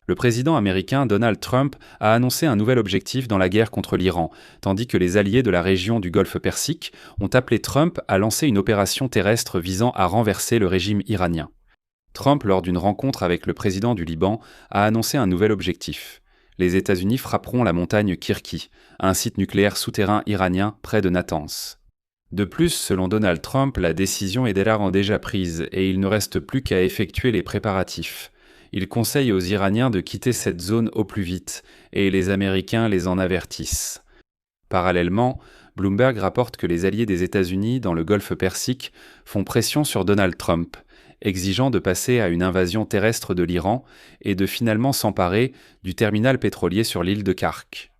Le président américain Donald Trump a annoncé un nouvel objectif dans la guerre contre l'Iran, tandis que les alliés de la région du Golfe Persique ont appelé Trump à lancer une opération terrestre visant à renverser le régime iranien. Trump, lors d'une rencontre avec le président du Liban, a annoncé un nouvel objectif. Les États-Unis frapperont la montagne Kirki, un site nucléaire souterrain iranien près de Natanz. De plus, selon Donald Trump, la décision est déjà prise et il ne reste plus qu'à effectuer les préparatifs. Il conseille aux Iraniens de quitter cette zone au plus vite, et les Américains les en avertissent. Parallèlement, Bloomberg rapporte que les alliés des États-Unis dans le Golfe Persique font pression sur Donald Trump, exigeant de passer à une invasion terrestre de l'Iran et de finalement s'emparer du terminal pétrolier sur l'île de Kark.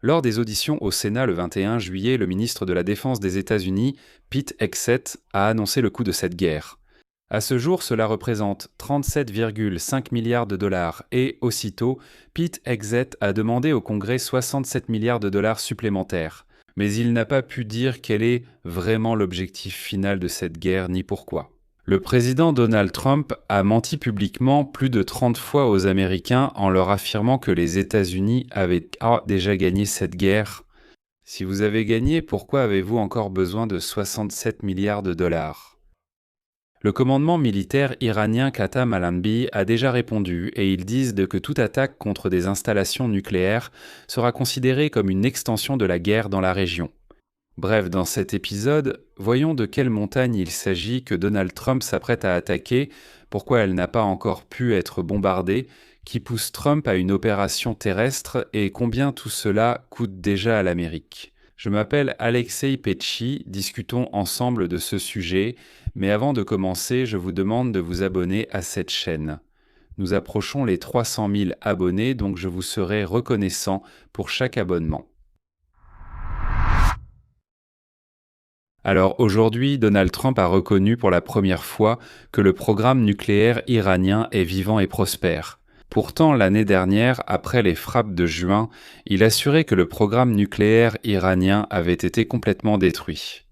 Lors des auditions au Sénat le 21 juillet, le ministre de la Défense des États-Unis, Pete Hegseth, a annoncé le coût de cette guerre. À ce jour, cela représente 37,5 milliards de dollars et, aussitôt, Pete Hegseth a demandé au Congrès 67 milliards de dollars supplémentaires. Mais il n'a pas pu dire quel est vraiment l'objectif final de cette guerre ni pourquoi. Le président Donald Trump a menti publiquement plus de 30 fois aux Américains en leur affirmant que les États-Unis avaient déjà gagné cette guerre. Si vous avez gagné, pourquoi avez-vous encore besoin de 67 milliards de dollars ? Le commandement militaire iranien Qassam Allambi a déjà répondu et ils disent que toute attaque contre des installations nucléaires sera considérée comme une extension de la guerre dans la région. Bref, dans cet épisode, voyons de quelle montagne il s'agit que Donald Trump s'apprête à attaquer, pourquoi elle n'a pas encore pu être bombardée, qui pousse Trump à une opération terrestre et combien tout cela coûte déjà à l'Amérique. Je m'appelle Alexei Petchi, discutons ensemble de ce sujet, mais avant de commencer, je vous demande de vous abonner à cette chaîne. Nous approchons les 300 000 abonnés, donc je vous serai reconnaissant pour chaque abonnement. Alors aujourd'hui, Donald Trump a reconnu pour la première fois que le programme nucléaire iranien est vivant et prospère. Pourtant, l'année dernière, après les frappes de juin, il assurait que le programme nucléaire iranien avait été complètement détruit.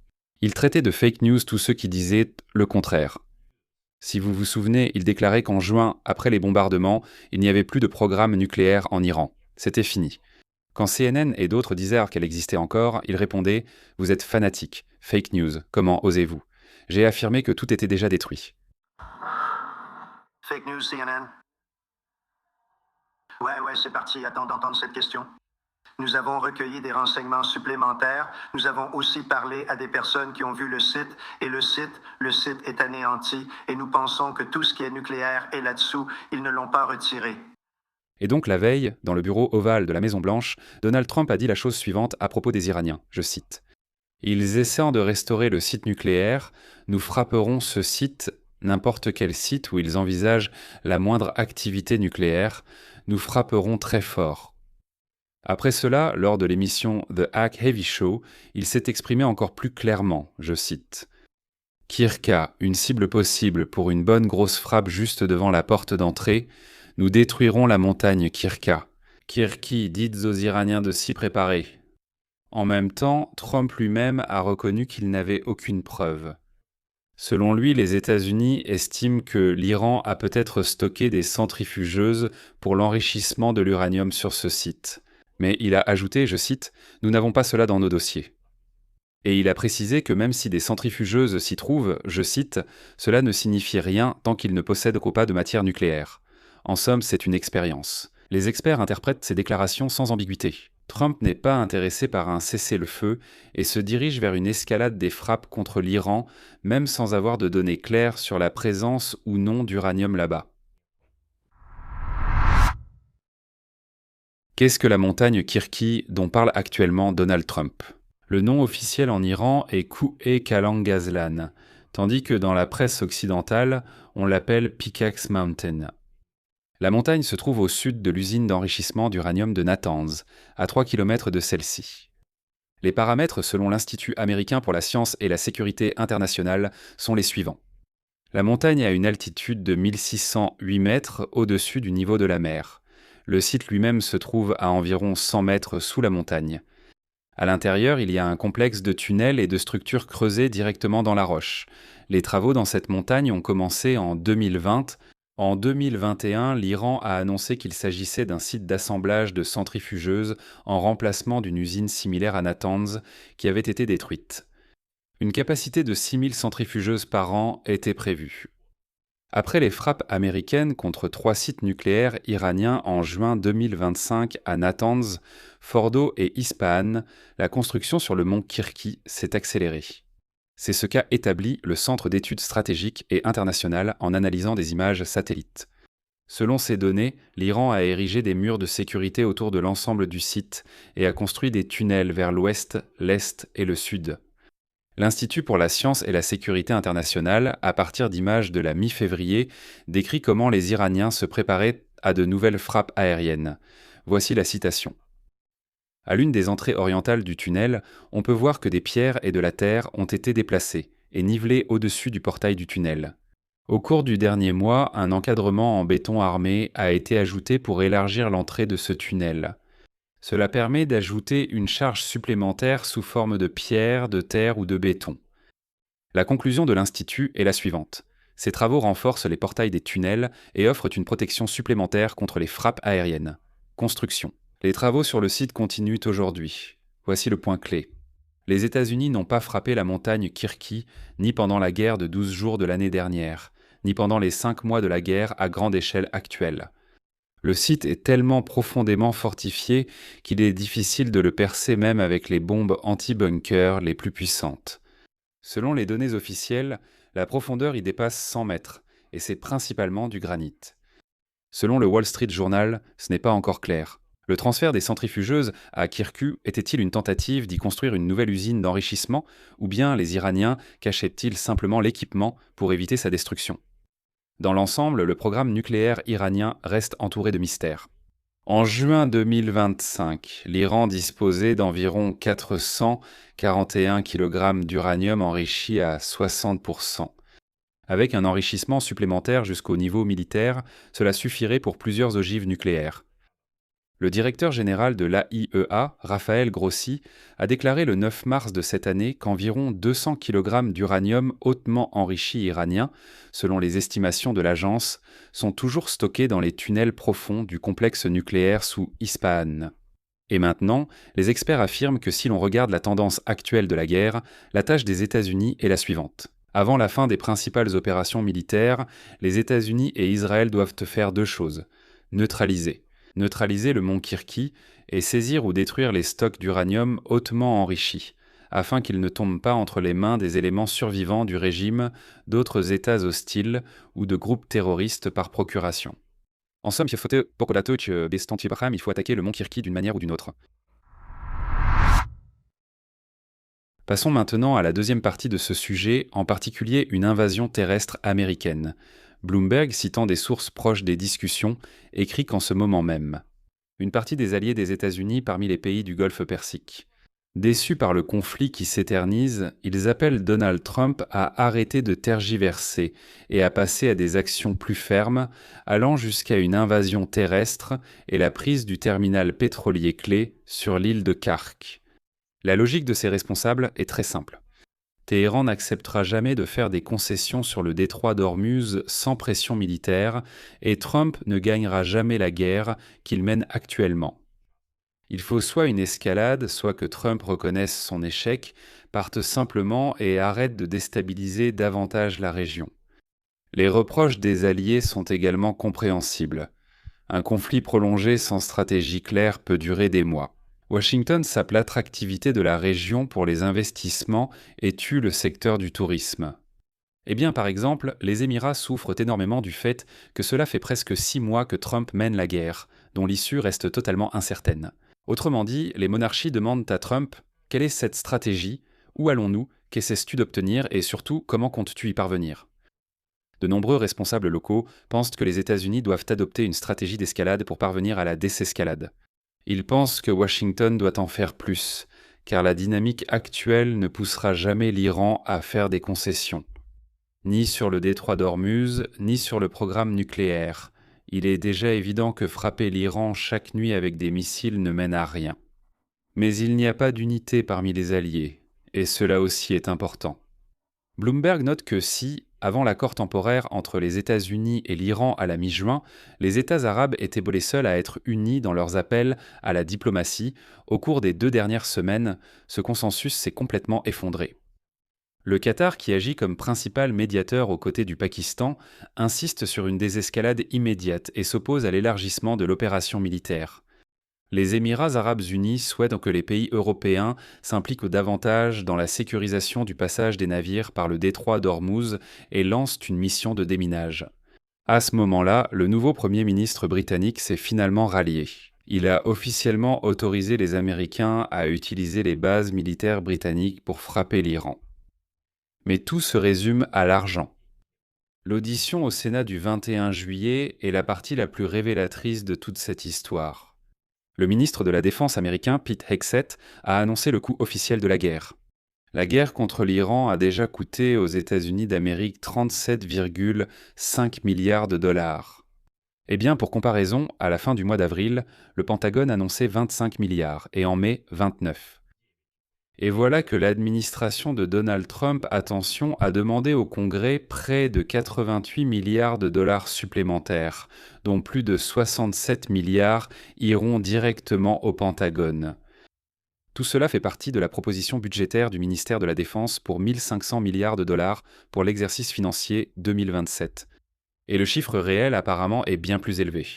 Il traitait de fake news tous ceux qui disaient le contraire. Si vous vous souvenez, il déclarait qu'en juin, après les bombardements, il n'y avait plus de programme nucléaire en Iran. C'était fini. Quand CNN et d'autres disaient qu'elle existait encore, il répondait « Vous êtes fanatique, fake news, comment osez-vous ?» J'ai affirmé que tout était déjà détruit. Fake news, CNN. Ouais, c'est parti, attends d'entendre cette question. Nous avons recueilli des renseignements supplémentaires. Nous avons aussi parlé à des personnes qui ont vu le site, et le site est anéanti, et nous pensons que tout ce qui est nucléaire est là-dessous. Ils ne l'ont pas retiré. Et donc la veille, dans le bureau ovale de la Maison-Blanche, Donald Trump a dit la chose suivante à propos des Iraniens, je cite. « Ils essaient de restaurer le site nucléaire, nous frapperons ce site, n'importe quel site où ils envisagent la moindre activité nucléaire, nous frapperons très fort. » Après cela, lors de l'émission The Hack Heavy Show, il s'est exprimé encore plus clairement, je cite. « Kirka, une cible possible pour une bonne grosse frappe juste devant la porte d'entrée, nous détruirons la montagne Kirka. Kirki, dites aux Iraniens de s'y préparer. » En même temps, Trump lui-même a reconnu qu'il n'avait aucune preuve. Selon lui, les États-Unis estiment que l'Iran a peut-être stocké des centrifugeuses pour l'enrichissement de l'uranium sur ce site. Mais il a ajouté, je cite, « Nous n'avons pas cela dans nos dossiers. » Et il a précisé que même si des centrifugeuses s'y trouvent, je cite, « Cela ne signifie rien tant qu'ils ne possèdent pas de matière nucléaire. » En somme, c'est une expérience. Les experts interprètent ces déclarations sans ambiguïté. Trump n'est pas intéressé par un cessez-le-feu et se dirige vers une escalade des frappes contre l'Iran, même sans avoir de données claires sur la présence ou non d'uranium là-bas. Qu'est-ce que la montagne Kirki dont parle actuellement Donald Trump ? Le nom officiel en Iran est Koué Kalangazlan, tandis que dans la presse occidentale, on l'appelle Pickaxe Mountain. La montagne se trouve au sud de l'usine d'enrichissement d'uranium de Natanz, à 3 km de celle-ci. Les paramètres selon l'Institut américain pour la science et la sécurité internationale sont les suivants. La montagne a une altitude de 1608 mètres au-dessus du niveau de la mer. Le site lui-même se trouve à environ 100 mètres sous la montagne. À l'intérieur, il y a un complexe de tunnels et de structures creusées directement dans la roche. Les travaux dans cette montagne ont commencé en 2020 En 2021, l'Iran a annoncé qu'il s'agissait d'un site d'assemblage de centrifugeuses en remplacement d'une usine similaire à Natanz qui avait été détruite. Une capacité de 6000 centrifugeuses par an était prévue. Après les frappes américaines contre 3 sites nucléaires iraniens en juin 2025 à Natanz, Fordo et Ispahan, la construction sur le mont Kirki s'est accélérée. C'est ce qu'a établi le Centre d'études stratégiques et internationales en analysant des images satellites. Selon ces données, l'Iran a érigé des murs de sécurité autour de l'ensemble du site et a construit des tunnels vers l'ouest, l'est et le sud. L'Institut pour la science et la sécurité internationale, à partir d'images de la mi-février, décrit comment les Iraniens se préparaient à de nouvelles frappes aériennes. Voici la citation. À l'une des entrées orientales du tunnel, on peut voir que des pierres et de la terre ont été déplacées et nivelées au-dessus du portail du tunnel. Au cours du dernier mois, un encadrement en béton armé a été ajouté pour élargir l'entrée de ce tunnel. Cela permet d'ajouter une charge supplémentaire sous forme de pierre, de terre ou de béton. La conclusion de l'Institut est la suivante. Ces travaux renforcent les portails des tunnels et offrent une protection supplémentaire contre les frappes aériennes. Construction. Les travaux sur le site continuent aujourd'hui. Voici le point clé. Les États-Unis n'ont pas frappé la montagne Kirki, ni pendant la guerre de 12 jours de l'année dernière, ni pendant les 5 mois de la guerre à grande échelle actuelle. Le site est tellement profondément fortifié qu'il est difficile de le percer même avec les bombes anti-bunker les plus puissantes. Selon les données officielles, la profondeur y dépasse 100 mètres, et c'est principalement du granit. Selon le Wall Street Journal, ce n'est pas encore clair. Le transfert des centrifugeuses à Kirkuk était-il une tentative d'y construire une nouvelle usine d'enrichissement, ou bien les Iraniens cachaient-ils simplement l'équipement pour éviter sa destruction ? Dans l'ensemble, le programme nucléaire iranien reste entouré de mystères. En juin 2025, l'Iran disposait d'environ 441 kg d'uranium enrichi à 60%. Avec un enrichissement supplémentaire jusqu'au niveau militaire, cela suffirait pour plusieurs ogives nucléaires. Le directeur général de l'AIEA, Raphaël Grossi, a déclaré le 9 mars de cette année qu'environ 200 kg d'uranium hautement enrichi iranien, selon les estimations de l'agence, sont toujours stockés dans les tunnels profonds du complexe nucléaire sous Ispahan. Et maintenant, les experts affirment que si l'on regarde la tendance actuelle de la guerre, la tâche des États-Unis est la suivante. Avant la fin des principales opérations militaires, les États-Unis et Israël doivent faire 2 choses. Neutraliser le mont Kirki et saisir ou détruire les stocks d'uranium hautement enrichis, afin qu'ils ne tombent pas entre les mains des éléments survivants du régime, d'autres États hostiles ou de groupes terroristes par procuration. En somme, il faut attaquer le mont Kirki d'une manière ou d'une autre. Passons maintenant à la deuxième partie de ce sujet, en particulier une invasion terrestre américaine. Bloomberg, citant des sources proches des discussions, écrit qu'en ce moment même, une partie des alliés des États-Unis parmi les pays du Golfe Persique. Déçus par le conflit qui s'éternise, ils appellent Donald Trump à arrêter de tergiverser et à passer à des actions plus fermes, allant jusqu'à une invasion terrestre et la prise du terminal pétrolier clé sur l'île de Kark. La logique de ces responsables est très simple. Téhéran n'acceptera jamais de faire des concessions sur le détroit d'Ormuz sans pression militaire, et Trump ne gagnera jamais la guerre qu'il mène actuellement. Il faut soit une escalade, soit que Trump reconnaisse son échec, parte simplement et arrête de déstabiliser davantage la région. Les reproches des alliés sont également compréhensibles. Un conflit prolongé sans stratégie claire peut durer des mois. Washington sape l'attractivité de la région pour les investissements et tue le secteur du tourisme. Eh bien, par exemple, les Émirats souffrent énormément du fait que cela fait presque 6 mois que Trump mène la guerre, dont l'issue reste totalement incertaine. Autrement dit, les monarchies demandent à Trump « Quelle est cette stratégie ? Où allons-nous ? Qu'essaies-tu d'obtenir ? Et surtout, comment comptes-tu y parvenir ?» De nombreux responsables locaux pensent que les États-Unis doivent adopter une stratégie d'escalade pour parvenir à la désescalade. Ils pensent que Washington doit en faire plus, car la dynamique actuelle ne poussera jamais l'Iran à faire des concessions. Ni sur le détroit d'Ormuz, ni sur le programme nucléaire. Il est déjà évident que frapper l'Iran chaque nuit avec des missiles ne mène à rien. Mais il n'y a pas d'unité parmi les alliés, et cela aussi est important. Bloomberg note que si, Avant l'accord temporaire entre les États-Unis et l'Iran à la mi-juin, les États arabes étaient les seuls à être unis dans leurs appels à la diplomatie. Au cours des 2 dernières semaines, ce consensus s'est complètement effondré. Le Qatar, qui agit comme principal médiateur aux côtés du Pakistan, insiste sur une désescalade immédiate et s'oppose à l'élargissement de l'opération militaire. Les Émirats arabes unis souhaitent que les pays européens s'impliquent davantage dans la sécurisation du passage des navires par le détroit d'Ormuz et lancent une mission de déminage. À ce moment-là, le nouveau Premier ministre britannique s'est finalement rallié. Il a officiellement autorisé les Américains à utiliser les bases militaires britanniques pour frapper l'Iran. Mais tout se résume à l'argent. L'audition au Sénat du 21 juillet est la partie la plus révélatrice de toute cette histoire. Le ministre de la Défense américain, Pete Hegseth, a annoncé le coût officiel de la guerre. La guerre contre l'Iran a déjà coûté aux États-Unis d'Amérique 37,5 milliards de dollars. Eh bien, pour comparaison, à la fin du mois d'avril, le Pentagone annonçait 25 milliards et en mai, 29. Et voilà que l'administration de Donald Trump, attention, a demandé au Congrès près de 88 milliards de dollars supplémentaires, dont plus de 67 milliards iront directement au Pentagone. Tout cela fait partie de la proposition budgétaire du ministère de la Défense pour 1500 milliards de dollars pour l'exercice financier 2027. Et le chiffre réel apparemment est bien plus élevé.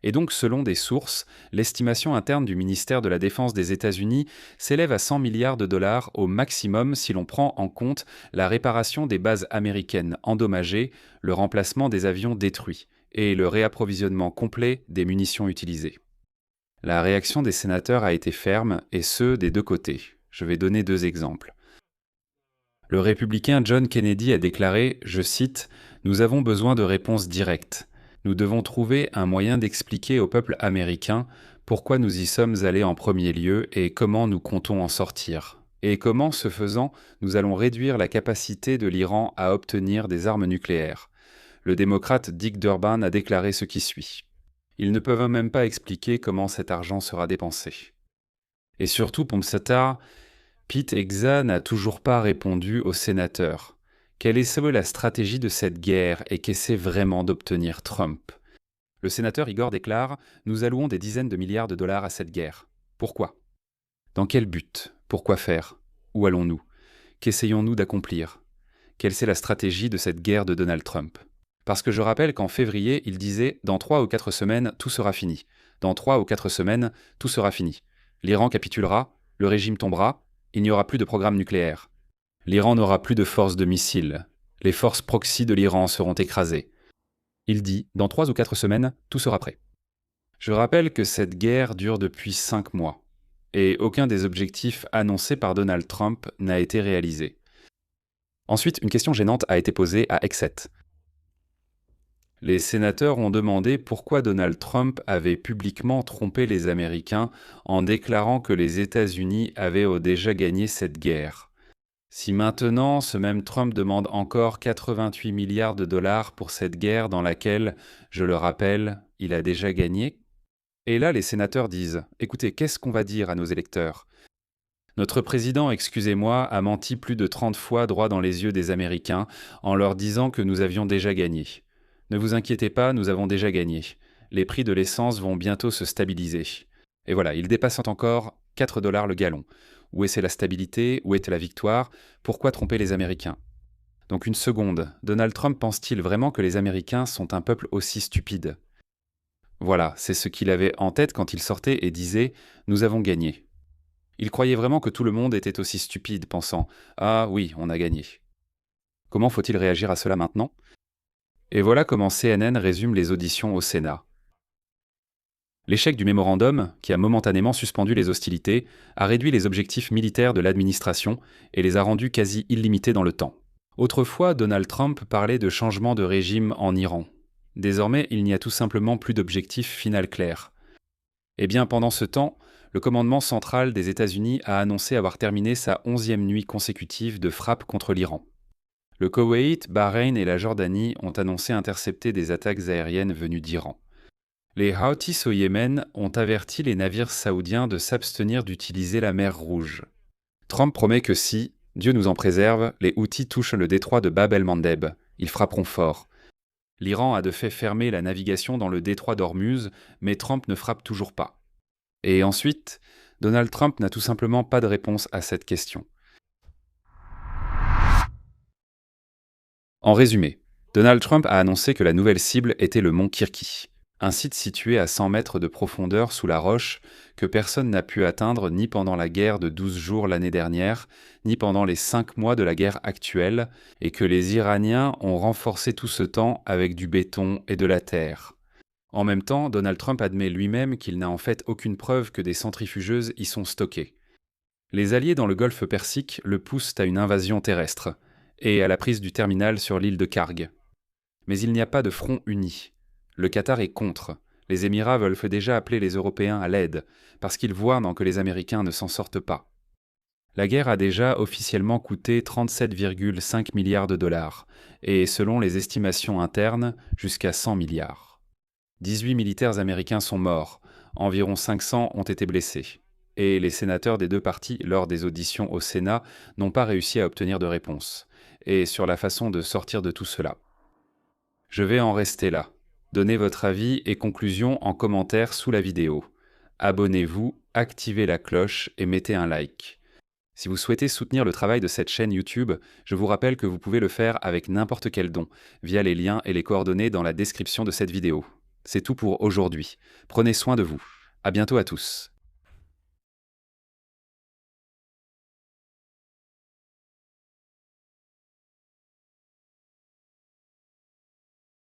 Et donc, selon des sources, l'estimation interne du ministère de la Défense des États-Unis s'élève à 100 milliards de dollars au maximum si l'on prend en compte la réparation des bases américaines endommagées, le remplacement des avions détruits et le réapprovisionnement complet des munitions utilisées. La réaction des sénateurs a été ferme, et ce, des deux côtés. Je vais donner 2 exemples. Le républicain John Kennedy a déclaré, je cite, « Nous avons besoin de réponses directes. Nous devons trouver un moyen d'expliquer au peuple américain pourquoi nous y sommes allés en premier lieu et comment nous comptons en sortir. Et comment, ce faisant, nous allons réduire la capacité de l'Iran à obtenir des armes nucléaires. » Le démocrate Dick Durbin a déclaré ce qui suit. Ils ne peuvent même pas expliquer comment cet argent sera dépensé. Et surtout, Pomsata, Pete Hegseth n'a toujours pas répondu aux sénateurs. Quelle est la stratégie de cette guerre et qu'essaie vraiment d'obtenir Trump? Le sénateur Igor déclare « Nous allouons des dizaines de milliards de dollars à cette guerre. Pourquoi? Dans quel but? Pourquoi faire? Où allons-nous? Qu'essayons-nous d'accomplir? Quelle est la stratégie de cette guerre de Donald Trump? » Parce que je rappelle qu'en février, il disait « Dans 3 ou 4 semaines, tout sera fini. Dans 3 ou 4 semaines, tout sera fini. L'Iran capitulera, le régime tombera, il n'y aura plus de programme nucléaire. L'Iran n'aura plus de forces de missiles. Les forces proxy de l'Iran seront écrasées. » Il dit « Dans 3 ou 4 semaines, tout sera prêt. » Je rappelle que cette guerre dure depuis 5 mois, et aucun des objectifs annoncés par Donald Trump n'a été réalisé. Ensuite, une question gênante a été posée à Hegseth. Les sénateurs ont demandé pourquoi Donald Trump avait publiquement trompé les Américains en déclarant que les États-Unis avaient déjà gagné cette guerre. Si maintenant, ce même Trump demande encore 88 milliards de dollars pour cette guerre dans laquelle, je le rappelle, il a déjà gagné? Et là, les sénateurs disent « Écoutez, qu'est-ce qu'on va dire à nos électeurs? Notre président, excusez-moi, a menti plus de 30 fois droit dans les yeux des Américains en leur disant que nous avions déjà gagné. Ne vous inquiétez pas, nous avons déjà gagné. Les prix de l'essence vont bientôt se stabiliser. » Et voilà, ils dépassent encore 4 $ le gallon. Où est la stabilité? Où est la victoire? Pourquoi tromper les Américains? Donc une seconde, Donald Trump pense-t-il vraiment que les Américains sont un peuple aussi stupide? Voilà, c'est ce qu'il avait en tête quand il sortait et disait « Nous avons gagné ». Il croyait vraiment que tout le monde était aussi stupide, pensant « Ah oui, on a gagné ». Comment faut-il réagir à cela maintenant? Et voilà comment CNN résume les auditions au Sénat. L'échec du mémorandum, qui a momentanément suspendu les hostilités, a réduit les objectifs militaires de l'administration et les a rendus quasi illimités dans le temps. Autrefois, Donald Trump parlait de changement de régime en Iran. Désormais, il n'y a tout simplement plus d'objectif final clair. Eh bien, pendant ce temps, le commandement central des États-Unis a annoncé avoir terminé sa 11e nuit consécutive de frappe contre l'Iran. Le Koweït, Bahreïn et la Jordanie ont annoncé intercepter des attaques aériennes venues d'Iran. Les Houthis au Yémen ont averti les navires saoudiens de s'abstenir d'utiliser la mer Rouge. Trump promet que si, Dieu nous en préserve, les Houthis touchent le détroit de Bab el-Mandeb, Ils frapperont fort. L'Iran a de fait fermé la navigation dans le détroit d'Ormuz, mais Trump ne frappe toujours pas. Et ensuite, Donald Trump n'a tout simplement pas de réponse à cette question. En résumé, Donald Trump a annoncé que la nouvelle cible était le mont Kirky, un site situé à 100 mètres de profondeur sous la roche que personne n'a pu atteindre ni pendant la guerre de 12 jours l'année dernière, ni pendant les 5 mois de la guerre actuelle, et que les Iraniens ont renforcé tout ce temps avec du béton et de la terre. En même temps, Donald Trump admet lui-même qu'il n'a en fait aucune preuve que des centrifugeuses y sont stockées. Les alliés dans le golfe Persique le poussent à une invasion terrestre et à la prise du terminal sur l'île de Karg. Mais il n'y a pas de front uni. Le Qatar est contre. Les Émirats veulent déjà appeler les Européens à l'aide, parce qu'ils voient que les Américains ne s'en sortent pas. La guerre a déjà officiellement coûté 37,5 milliards de dollars, et selon les estimations internes, jusqu'à 100 milliards. 18 militaires américains sont morts, environ 500 ont été blessés, et les sénateurs des deux partis, lors des auditions au Sénat, n'ont pas réussi à obtenir de réponse, et sur la façon de sortir de tout cela. Je vais en rester là. Donnez votre avis et conclusions en commentaire sous la vidéo. Abonnez-vous, activez la cloche et mettez un like. Si vous souhaitez soutenir le travail de cette chaîne YouTube, je vous rappelle que vous pouvez le faire avec n'importe quel don, via les liens et les coordonnées dans la description de cette vidéo. C'est tout pour aujourd'hui. Prenez soin de vous. À bientôt à tous.